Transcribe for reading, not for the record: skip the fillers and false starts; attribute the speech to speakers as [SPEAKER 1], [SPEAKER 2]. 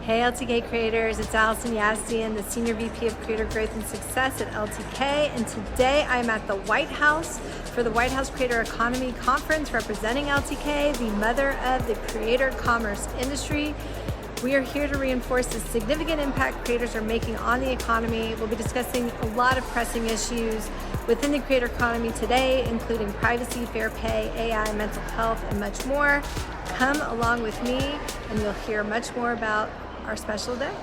[SPEAKER 1] Hey LTK creators, it's Allison Yazdian, the Senior VP of Creator Growth and Success at LTK, and today I'm at the White House for the White House Creator Economy Conference representing LTK, the mother of the creator commerce industry. We are here to reinforce the significant impact creators are making on the economy. We'll be discussing a lot of pressing issues within the creator economy today, including privacy, fair pay, AI, mental health, and much more. Come along with me and you'll hear much more about our special day.